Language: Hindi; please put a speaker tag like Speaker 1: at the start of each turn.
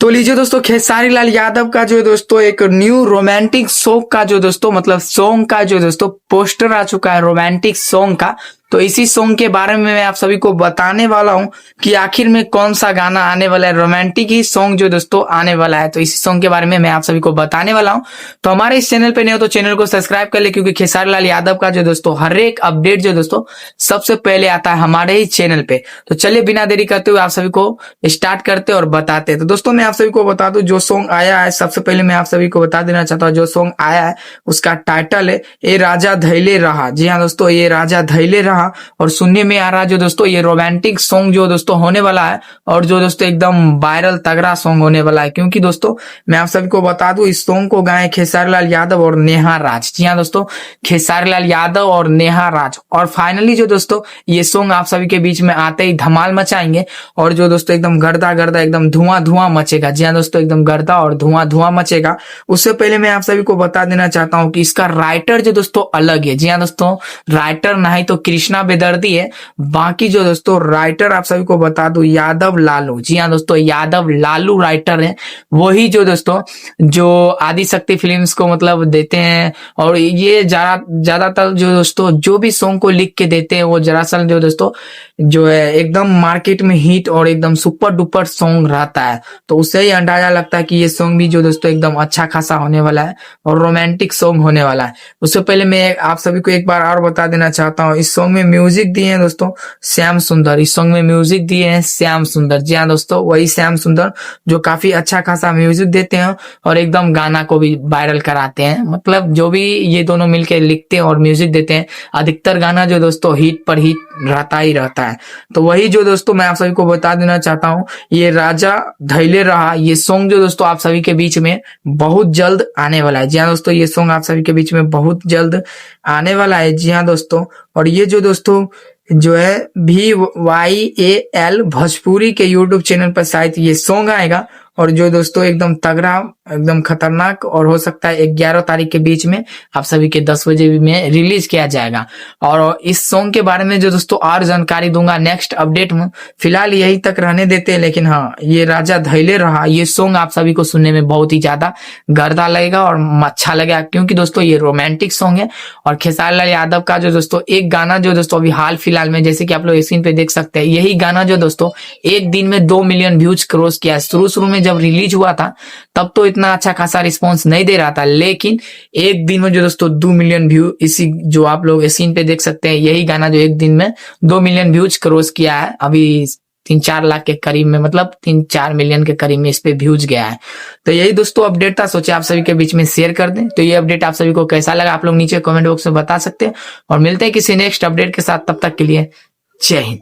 Speaker 1: तो लीजिए दोस्तों, खेसारी लाल यादव का जो है दोस्तों एक न्यू रोमांटिक सॉन्ग का जो दोस्तों मतलब सॉन्ग का जो दोस्तों पोस्टर आ चुका है रोमांटिक सॉन्ग का। तो इसी सॉन्ग के बारे में मैं आप सभी को बताने वाला हूं कि आखिर में कौन सा गाना आने वाला है। रोमांटिक ही सॉन्ग जो दोस्तों आने वाला है, तो इसी सॉन्ग के बारे में मैं आप सभी को बताने वाला हूं। तो हमारे इस चैनल पे नहीं हो तो चैनल को सब्सक्राइब कर ले, क्योंकि खेसारी लाल यादव का जो दोस्तों हर एक अपडेट जो दोस्तों सबसे पहले आता है हमारे ही चैनल पे। तो चलिए बिना देरी करते हुए आप सभी को स्टार्ट करते और बताते। तो दोस्तों मैं आप सभी को बता दूं, जो सॉन्ग आया है सबसे पहले मैं आप सभी को बता देना चाहता हूँ। जो सॉन्ग आया है उसका टाइटल है ए राजा धैले रहा। जी हाँ दोस्तों, ये राजा धैले रहा। और सुनने में आ रहा है जो दोस्तों ये रोमांटिक सॉन्ग जो दोस्तों होने वाला है, और जो दोस्तों एकदम वायरल तगड़ा सॉन्ग होने वाला है। क्योंकि दोस्तों मैं आप सभी को बता दूं, इस सॉन्ग को गाए खेसारी लाल यादव और नेहा राज। जी हाँ दोस्तों, खेसारी लाल यादव और नेहा राज। और फाइनली जो दोस्तों ये सॉन्ग आप सभी के बीच में आते ही धमाल मचाएंगे, और जो दोस्तों एकदम गर्दा गर्दा एकदम धुआं धुआं मचेगा। जी हाँ दोस्तों, एकदम गर्दा और धुआं धुआं मचेगा। उससे पहले मैं आप सभी को बता देना चाहता हूँ कि इसका राइटर जो दोस्तों अलग है। जी हाँ दोस्तों, राइटर नहीं तो कृष्णा बेदर्दी है। बाकी जो दोस्तों राइटर आप सभी को बता दूं यादव लालू। जी हाँ दोस्तों, यादव लालू राइटर है। वही जो दोस्तों जो आदि शक्ति फिल्म्स को मतलब देते हैं, और ये ज्यादातर जो दोस्तों जो भी सॉन्ग को लिख के देते हैं वो दरअसल जो दोस्तों जो है एकदम मार्केट में हिट और एकदम सुपर डुपर सॉन्ग रहता है। तो उससे ही अंदाजा लगता है कि ये सॉन्ग भी जो दोस्तों एकदम अच्छा खासा होने वाला है और रोमांटिक सॉन्ग होने वाला है। उससे पहले मैं आप सभी को एक बार और बता देना चाहता हूँ, इस सॉन्ग में म्यूजिक दिए हैं दोस्तों श्याम सुंदर। इस सॉन्ग में म्यूजिक दिए हैं श्याम सुंदर। जी हाँ दोस्तों, वही श्याम सुंदर जो काफी अच्छा खासा म्यूजिक देते हैं और एकदम गाना को भी वायरल कराते हैं। मतलब जो भी ये दोनों मिलकर लिखते हैं और म्यूजिक देते हैं, अधिकतर गाना जो दोस्तों हिट पर हिट रहता ही रहता है। तो वही जो दोस्तों मैं आप सभी को बता देना चाहता हूँ, ये राजा धैले रहा ये सॉन्ग जो दोस्तों आप सभी के बीच में बहुत जल्द आने वाला है। जी हाँ दोस्तों, ये सॉन्ग आप सभी के बीच में बहुत जल्द आने वाला है। जी हाँ दोस्तों, और ये जो दोस्तों जो है VYAL भोजपुरी के यूट्यूब चैनल पर शायद ये सॉन्ग आएगा, और जो दोस्तों एकदम तगड़ा एकदम खतरनाक, और हो सकता है 11 तारीख के बीच में आप सभी के 10 बजे में रिलीज किया जाएगा। और इस सॉन्ग के बारे में जो दोस्तों और जानकारी दूंगा नेक्स्ट अपडेट में। फिलहाल यही तक रहने देते हैं, लेकिन हाँ ये राजा धैले रहा ये सॉन्ग आप सभी को सुनने में बहुत ही ज्यादा गर्दा लगेगा और अच्छा लगेगा, क्योंकि दोस्तों ये रोमांटिक सॉन्ग है। और खेसारी लाल यादव का जो दोस्तों एक गाना जो दोस्तों अभी हाल फिलहाल में, जैसे कि आप लोग स्क्रीन पे देख सकते हैं, यही गाना जो दोस्तों एक दिन में 2 मिलियन व्यूज क्रॉस किया है। शुरू में जब रिलीज हुआ था तब तो इतना अच्छा खासा रिस्पांस नहीं दे रहा था, लेकिन एक दिन में जो दोस्तों 2 मिलियन व्यू, इसी जो आप लोग स्क्रीन पे देख सकते हैं, यही गाना जो एक दिन में 2 मिलियन व्यूज क्रॉस किया है। अभी 3-4 लाख के करीब में, मतलब 3-4 मिलियन के करीब में इस पे व्यूज गया है। तो यही दोस्तों अपडेट था, सोचे आप सभी के बीच में शेयर कर दें। तो ये अपडेट आप सभी को कैसा लगा आप लोग नीचे कमेंट बॉक्स में बता सकते हैं, और मिलते हैं किसी नेक्स्ट अपडेट के साथ। तब तक के लिए जय हिंद।